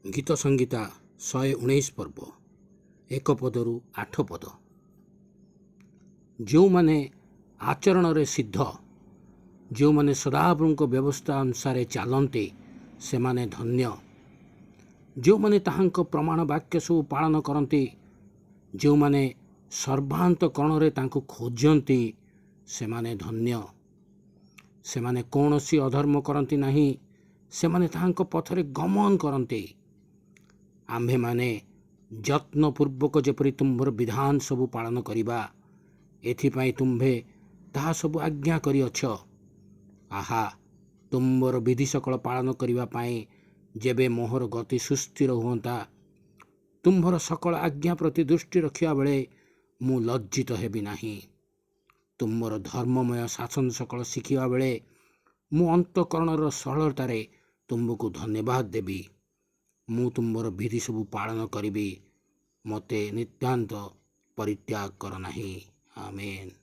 ଗୀତ ସଂହିତା 119 ପର୍ବ 1 ପଦରୁ 8 ପଦ। ଯେଉଁମାନେ ଆଚରଣରେ ସିଦ୍ଧ, ଯେଉଁମାନେ ସଦାପ୍ରଭୁଙ୍କ ବ୍ୟବସ୍ଥା ଅନୁସାରେ ଚାଲନ୍ତି, ସେମାନେ ଧନ୍ୟ। ଯେଉଁମାନେ ତାହାଙ୍କ ପ୍ରମାଣ ବାକ୍ୟ ସବୁ ପାଳନ କରନ୍ତି, ଯେଉଁମାନେ ସର୍ବାନ୍ତକରଣରେ ତାଙ୍କୁ ଖୋଜନ୍ତି, ସେମାନେ ଧନ୍ୟ। ସେମାନେ କୌଣସି ଅଧର୍ମ କରନ୍ତି ନାହିଁ, ସେମାନେ ତାହାଙ୍କ ପଥରେ ଗମନ କରନ୍ତି। ଆମ୍ଭେମାନେ ଯତ୍ନପୂର୍ବକ ଯେପରି ତୁମ୍ଭର ବିଧାନ ସବୁ ପାଳନ କରିବା, ଏଥିପାଇଁ ତୁମ୍ଭେ ତାହା ସବୁ ଆଜ୍ଞା କରିଅଛ। ଆହା, ତୁମ୍ଭର ବିଧି ସକଳ ପାଳନ କରିବା ପାଇଁ ଯେବେ ମୋହର ଗତି ସୁସ୍ଥିର ହୁଅନ୍ତା, ତୁମ୍ଭର ସକଳ ଆଜ୍ଞା ପ୍ରତି ଦୃଷ୍ଟି ରଖିବା ବେଳେ ମୁଁ ଲଜ୍ଜିତ ହେବି ନାହିଁ। ତୁମ୍ଭର ଧର୍ମମୟ ଶାସନ ସକଳ ଶିଖିବା ବେଳେ ମୁଁ ଅନ୍ତଃକରଣର ସରଳତାରେ ତୁମ୍ଭକୁ ଧନ୍ୟବାଦ ଦେବି। ମୁଁ ତୁମ୍ଭର ବିଧି ସବୁ ପାଳନ କରିବି, ମୋତେ ନିତାନ୍ତ ପରିତ୍ୟାଗ କର ନାହିଁ। ଆମେନ୍।